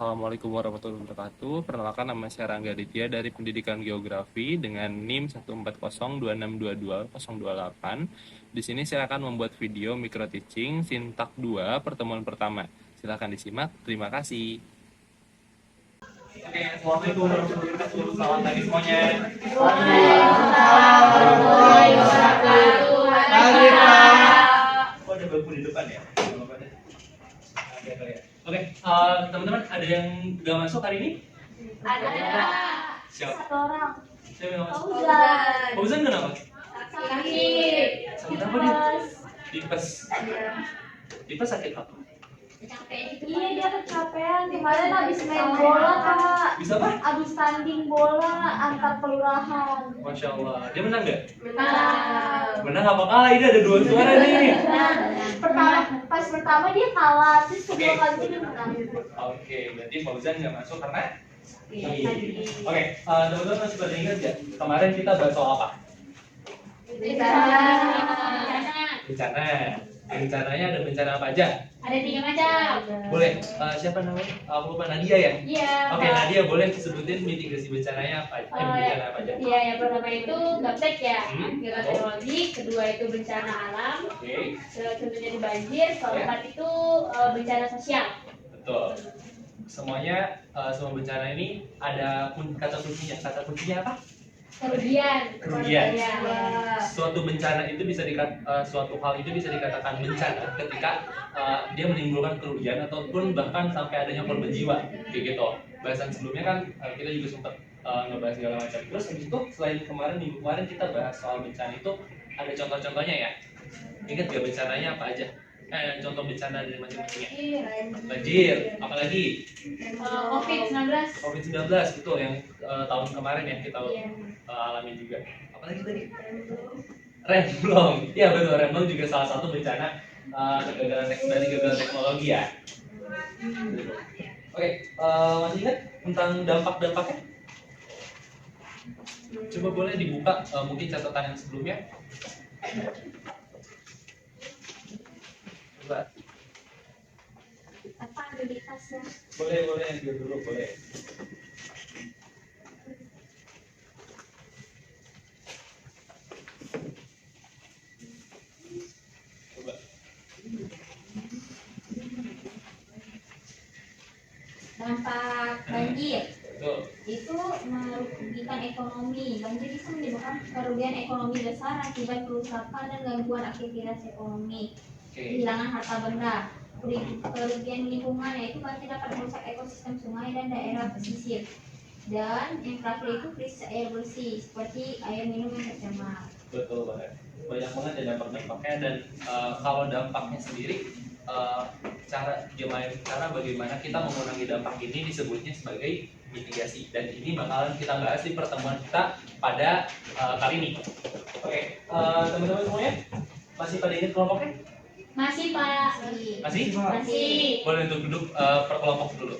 Assalamualaikum warahmatullahi wabarakatuh. Perkenalkan, nama saya Rangga Aditya dari Pendidikan Geografi dengan NIM 14026220028. Di sini saya akan membuat video micro teaching Sintak 2 pertemuan pertama. Silakan disimak. Terima kasih. Oke, Assalamualaikum warahmatullahi wabarakatuh. Selamat pagi semuanya. Waalaikumsalam warahmatullahi wabarakatuh. Pagi, Pak. Oh, ada bangku di depan ya? Oke, teman-teman, ada yang gak masuk hari ini? Ada Siapa? satu orang. Siapa yang gak masuk? Fauzan. Fauzan kenapa? Sakit. Sakit apa dia? Tipes. Tipes sakit apa? Iya, dia kecapean. Kemarin habis main bola, Kak. Bisa apa? Habis tanding bola antar kelurahan. Masya Allah. Dia menang gak? Menang. Menang apa kalah? Ini ada dua suara nih. Pas pertama dia kalah, terus kedua kali dia menang. Oke, berarti Fauzan gak masuk karena? Iya. Oke, teman-teman masih pada ingat gak? Kemarin kita bahas soal apa? Bencana. Bencananya ada bencana apa aja? Ada 3 macam. Boleh. Siapa namanya? Aku lupa, Nadia ya? Iya. Oke, Nadia boleh sebutin mitigasi bencananya apa? Bencana apa aja? Iya, yang pertama itu gaptek ya, Hmm. bencana teknologi. Kedua itu bencana alam. Oke, Contohnya di banjir. Keempat itu bencana sosial. betul. Semuanya, semua bencana ini ada kata kuncinya. Kata kuncinya apa? Kerugian. Kerugian. Ya. Suatu bencana itu suatu hal itu bisa dikatakan bencana ketika dia menimbulkan kerugian ataupun bahkan sampai adanya korban jiwa, kayak gitu. Bahasan sebelumnya kan kita juga sempat ngebahas segala macam. Terus habis itu selain minggu kemarin kita bahas soal bencana itu ada contoh-contohnya ya. Ingat gak bencananya apa aja? Contoh bencana dari macam-macamnya. Banjir, apalagi COVID-19. COVID-19 itu yang tahun kemarin ya kita alami juga. Apalagi tadi? Remblong. Iya betul, remblong juga salah satu bencana kegagalan teknologi ya. Oke, masih ingat tentang dampak-dampaknya? Coba boleh dibuka mungkin catatan yang sebelumnya. Coba. Apa ada di tasnya? Boleh yang dulu boleh. Coba. Dampak banjir Betul. itu merugikan ekonomi. Banjir itu menyebabkan kerugian ekonomi besar akibat kerusakan dan gangguan aktivitas ekonomi, Oke. kehilangan harta benda. Kerugian lingkungan yaitu pasti dapat merusak ekosistem sungai dan daerah pesisir. Dan yang terakhir itu krisis air bersih seperti air minum yang tercemar. Betul banget. Banyak banget ya dampak-dampaknya dan kalau dampaknya sendiri cara bagaimana kita mengurangi dampak ini disebutnya sebagai mitigasi, dan ini bakalan kita bahas di pertemuan kita pada kali ini. Oke, teman-teman semuanya masih pada ingat kelompoknya? Masih, Pak. Masih? Masih. Boleh untuk duduk per kelompok dulu.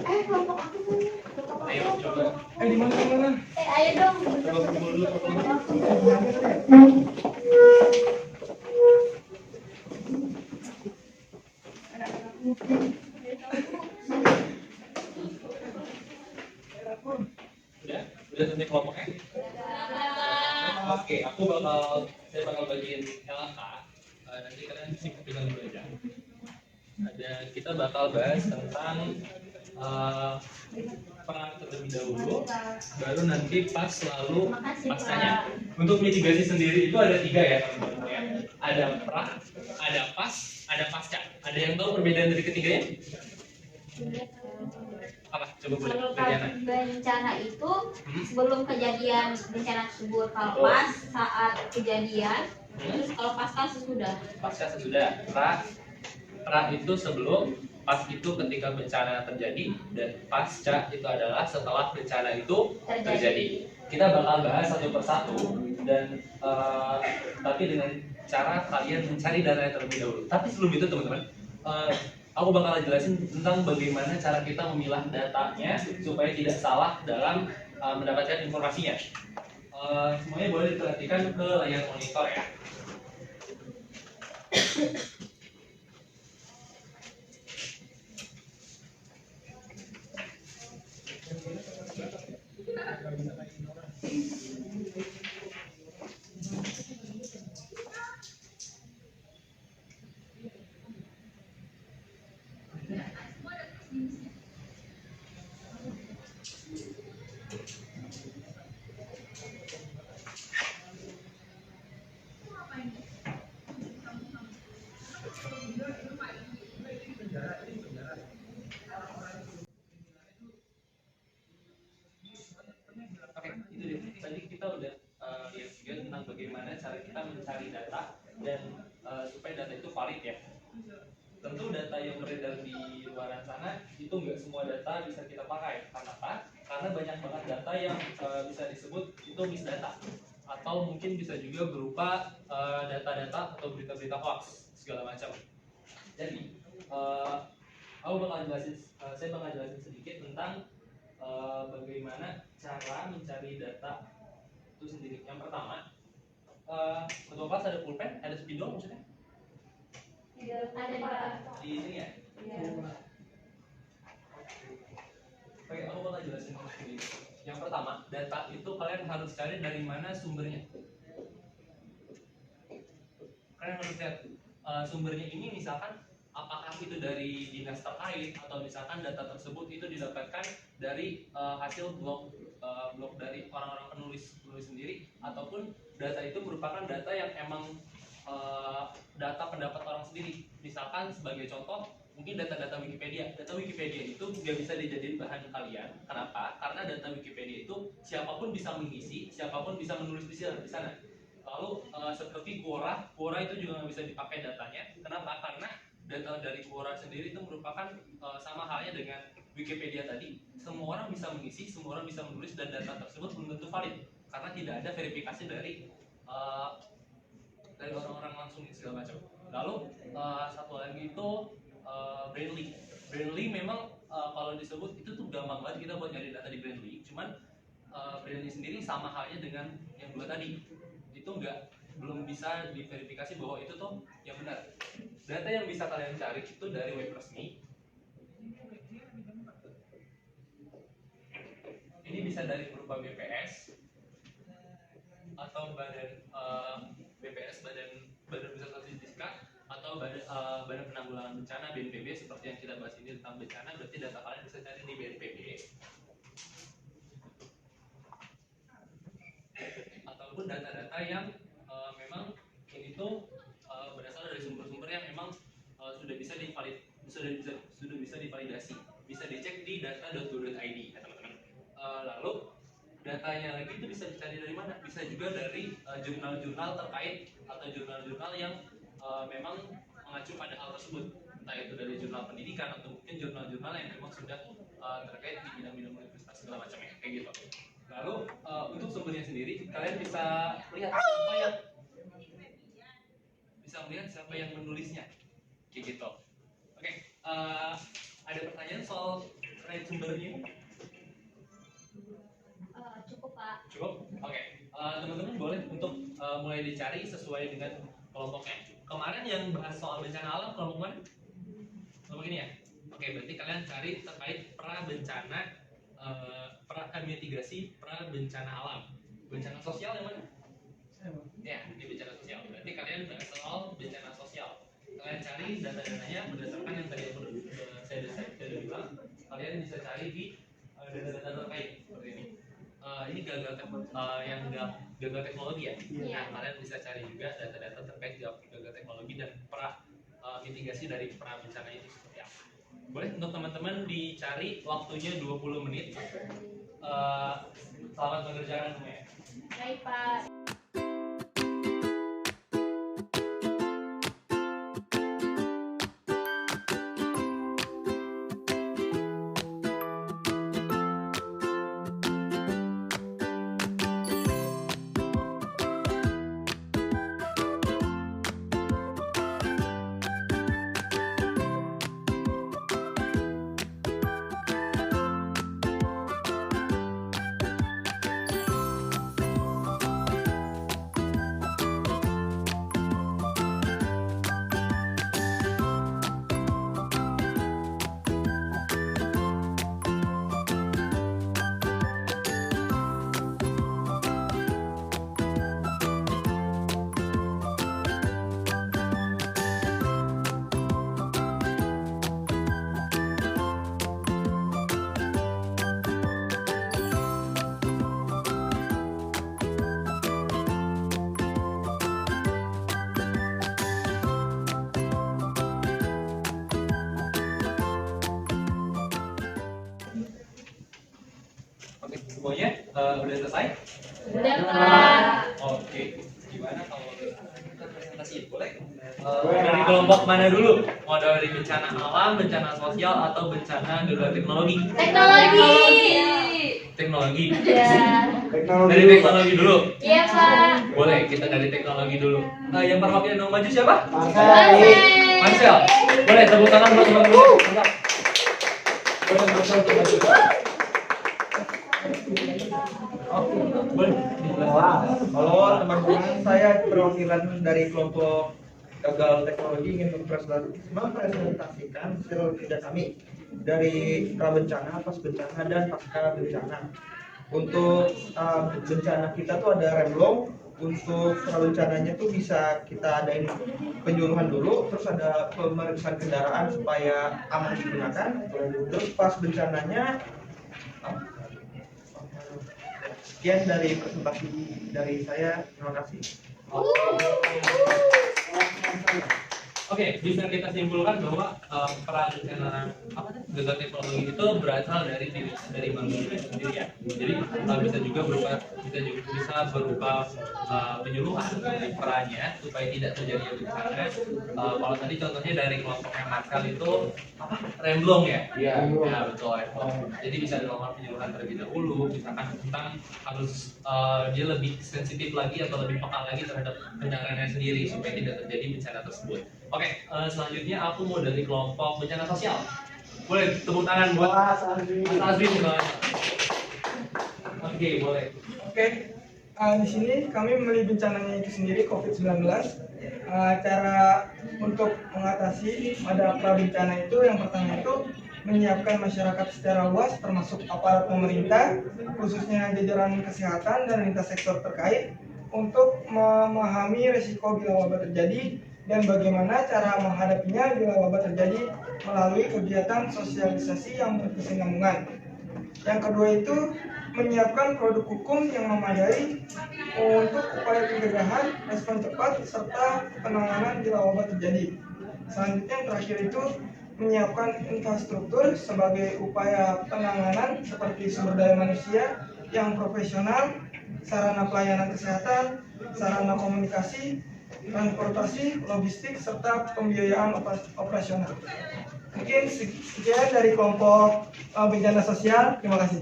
Kelompok aku. Ayo coba. Di mana? Ayo dong. Coba kumpul dulu per kelompok. Udah suntik kelompoknya? Oke, saya bakal bagiin LK. Nanti kalian singkat tinggal dulu aja. Kita bakal bahas tentang perang terlebih dahulu, baru nanti pas lalu pascanya. Untuk mitigasi sendiri itu ada 3 ya teman-teman ya. Ada pra, ada pas, ada pasca. Ada yang tahu perbedaan dari ketiganya? Apa? Coba boleh. Kalau Diana. bencana itu sebelum kejadian bencana tersebut, kalau Betul. pas saat kejadian, terus kalau pasca sesudah. Pasca sesudah. Pra itu sebelum, pas itu ketika bencana terjadi, dan pasca itu adalah setelah bencana itu terjadi. Kita bakal bahas satu persatu dan tapi dengan cara kalian mencari data terlebih dahulu. Tapi sebelum itu teman-teman, aku bakal jelasin tentang bagaimana cara kita memilah datanya supaya tidak salah dalam mendapatkan informasinya. Semuanya boleh diperhatikan ke layar monitor ya. Oke, itu dia. Tadi kita udah lihat juga tentang bagaimana cara kita mencari data dan supaya data itu valid ya. Tentu data yang beredar di luar sana itu nggak semua data bisa kita pakai. Karena apa? Karena banyak banget data yang bisa disebut itu misdata atau mungkin bisa juga berupa data-data atau berita-berita hoax segala macam. Jadi saya bakal jelasin sedikit tentang bagaimana cara mencari data itu sendiri. Yang pertama, ketua kelas ada pulpen, ada spidol maksudnya? Ada Pak. Di sini ya? Iya. Oke, aku bakal jelasin sendiri. Yang pertama, data itu kalian harus cari dari mana sumbernya. Kalian harus lihat sumbernya ini, misalkan apakah itu dari dinas terkait atau misalkan data tersebut itu didapatkan dari hasil blog dari orang-orang penulis sendiri, ataupun data itu merupakan data yang emang data pendapat orang sendiri. Misalkan sebagai contoh, mungkin data-data Wikipedia. Data Wikipedia itu nggak bisa dijadiin bahan kalian. Kenapa? Karena data Wikipedia itu siapapun bisa mengisi, siapapun bisa menulis di sana. Lalu seperti Quora itu juga nggak bisa dipakai datanya. Kenapa? Karena data dari Quora sendiri itu merupakan sama halnya dengan Wikipedia tadi. Semua orang bisa mengisi, semua orang bisa menulis, dan data tersebut belum tentu valid karena tidak ada verifikasi dari orang-orang langsung segala macam. Lalu satu lagi itu Brandly. Brandly memang kalau disebut itu tuh gampang banget kita buat nyari data di Brandly. Cuman Brandly sendiri sama halnya dengan yang dua tadi. Itu belum bisa diverifikasi bahwa itu tuh yang benar. Data yang bisa kalian cari itu dari web resmi. Ini bisa dari berupa BPS atau badan BPS, badan pusat statistika, atau badan penanggulangan bencana BNPB, seperti yang kita bahas ini tentang bencana. Berarti data kalian bisa cari di BNPB, ataupun data-data yang memang ini tuh berasal dari sumber-sumber yang memang sudah bisa divalidasi, bisa dicek di data.go.id ya teman-teman. Lalu datanya lagi itu bisa dicari dari mana? Bisa juga dari jurnal-jurnal terkait atau jurnal-jurnal yang memang mengacu pada hal tersebut. Entah itu dari jurnal pendidikan atau mungkin jurnal-jurnal yang memang sudah terkait di bidang-bidang universitas segala macam ya, kayak gitu. Lalu untuk sumbernya sendiri kalian bisa lihat siapa yang menulisnya, kayak gitu. Oke, ada pertanyaan soal terkait sumbernya? Cukup Pak. Cukup? Oke. Teman-teman boleh untuk mulai dicari sesuai dengan kelompoknya. Kemarin yang bahas soal bencana alam kelompok mana? Kelompok ini ya? Oke, berarti kalian cari terkait mitigasi bencana alam. Bencana sosial yang mana? Ya, ini bencana sosial. Berarti kalian bahas soal bencana sosial. Kalian cari data-datanya berdasarkan yang tadi saya bilang. Kalian bisa cari di data-data terkait seperti ini. Ini gagal teknologi ya. Nah, kalian bisa cari juga data-data terkait gagal teknologi dan mitigasi dari bencana itu seperti apa. Boleh untuk teman-teman dicari, waktunya 20 menit. Selamat mengerjakan semuanya. Baik Pak. semuanya udah selesai? Udah, Pak. Oke, gimana kalau kita presentasiin? Boleh? Dari kelompok mana dulu? Mau dari bencana alam, bencana sosial, atau bencana darurat teknologi? Teknologi. Teknologi. Ya. Dari teknologi dulu. Iya, Pak. Boleh, kita dari teknologi dulu. Yang perwakilan yang maju siapa? Marcel. Boleh tepuk tangan buat teman-teman. Mantap. Boleh Marcel untuk maju. Oke, boleh. Halo teman-teman, saya perwakilan dari kelompok gagal teknologi ingin mempresentasikan skill kerja kami dari prabencana, pas bencana, dan pasca bencana. Untuk bencana kita tuh ada remblong. Untuk prabencananya tuh bisa kita adain penyuluhan dulu, terus ada pemeriksaan kendaraan supaya aman digunakan. Terus pas bencananya, sekian dari presentasi dari saya. Terima kasih. Oke, bisa kita simpulkan bahwa peran gagal teknologi itu berasal dari manusia sendiri ya. Jadi bisa juga berupa penyuluhan dari perannya supaya tidak terjadi bencana. Kalau tadi contohnya dari kelompoknya Marcel itu remblong ya? Iya. Ya betul remblong. Jadi bisa dilakukan penyuluhan terlebih dahulu, misalkan tentang harus dia lebih sensitif lagi atau lebih peka lagi terhadap bencananya sendiri supaya tidak terjadi bencana tersebut. Oke, selanjutnya aku mau dari kelompok bencana sosial. Boleh tepuk tangan buat Mas Azri misalnya. Oke, boleh. Oke, di sini kami memilih bencananya itu sendiri COVID-19. Cara untuk mengatasi pada prabencana itu yang pertama itu menyiapkan masyarakat secara luas termasuk aparat pemerintah, khususnya jajaran kesehatan dan lintas sektor terkait untuk memahami risiko bila wabah terjadi dan bagaimana cara menghadapinya bila wabah terjadi melalui kegiatan sosialisasi yang berkesinambungan. Yang kedua itu menyiapkan produk hukum yang memadai untuk upaya pencegahan, respon cepat, serta penanganan bila wabah terjadi. Selanjutnya yang terakhir itu menyiapkan infrastruktur sebagai upaya penanganan seperti sumber daya manusia yang profesional, sarana pelayanan kesehatan, sarana komunikasi, transportasi, logistik, serta pembiayaan operasional. Mungkin sekian dari kelompok bencana sosial. Terima kasih.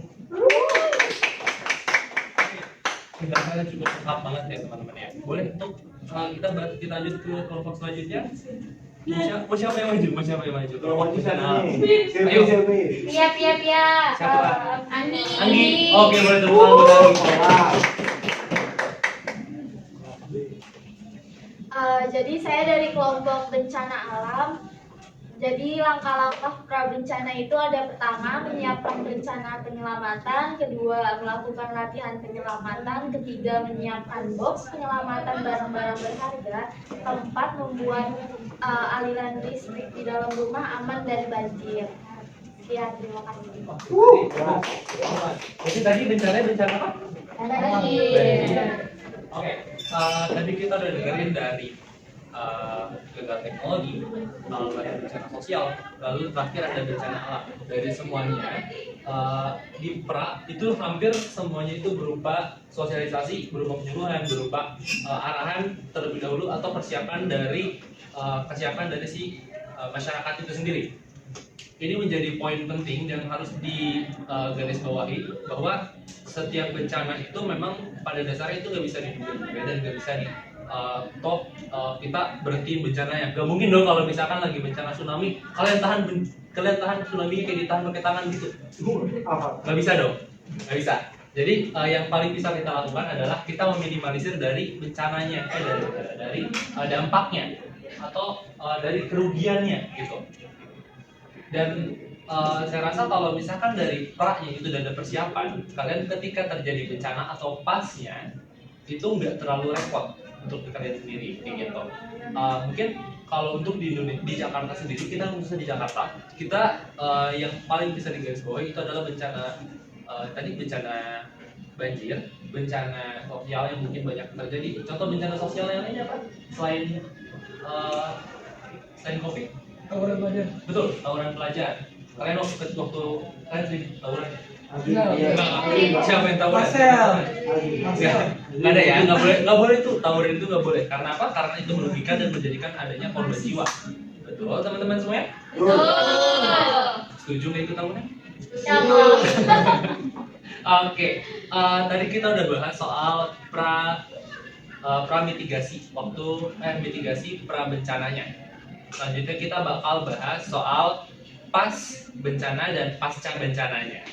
Penjelasannya cukup lengkap banget ya teman-teman ya. Boleh untuk kita lanjut ke kelompok selanjutnya. Mau siapa yang maju? Kelompok bencana. Ayo. Pia. Siapa? Anggi. Oke, boleh tepuk tangan buat Anggi. Jadi saya dari kelompok bencana alam. Jadi langkah-langkah prabencana itu ada pertama menyiapkan rencana penyelamatan, kedua melakukan latihan penyelamatan, ketiga menyiapkan box penyelamatan barang-barang berharga, keempat membuat aliran listrik di dalam rumah aman dari banjir. Ya, terima kasih. Jadi tadi bencana apa? Banjir. Oke, tadi kita udah dengerin dari gagal teknologi, lalu ada bencana sosial, lalu terakhir ada bencana alam. Dari semuanya di pra itu hampir semuanya itu berupa sosialisasi, berupa penyuluhan, berupa arahan terlebih dahulu atau persiapan dari kesiapan dari si masyarakat itu sendiri. Ini menjadi poin penting dan harus digarisbawahi bahwa setiap bencana itu memang pada dasarnya itu nggak bisa diduga dan nggak bisa kita berhenti bencananya. Gak mungkin dong kalau misalkan lagi bencana tsunami kalian tahan tsunami kayak ditahan pakai tangan gitu. Gak bisa dong, gak bisa. Jadi yang paling bisa kita lakukan adalah kita meminimalisir dari bencananya, dari dampaknya atau dari kerugiannya gitu. Dan saya rasa kalau misalkan dari pra-nya itu sudah ada persiapan, kalian ketika terjadi bencana atau pasnya itu nggak terlalu repot untuk kalian sendiri kayak gitu. Mungkin kalau untuk di Jakarta sendiri, kita khususnya di Jakarta, kita yang paling bisa digarisbawahi itu adalah bencana bencana banjir, bencana sosial yang mungkin banyak terjadi. Contoh bencana sosial yang lainnya apa? Selain COVID? Tawuran pelajar. Betul, tawuran pelajar. Kalian waktu kalian sering tawuran? Siapa yang tawuran? Marcel. Nggak ada ya, nggak boleh tuh tawuran itu nggak boleh. Karena apa? Karena itu merugikan dan menjadikan adanya korban jiwa. Betul teman-teman semuanya? Setuju nggak ikut tawuran? Oke, tadi kita udah bahas soal mitigasi mitigasi pra bencananya. Selanjutnya kita bakal bahas soal pas bencana dan pasca bencananya.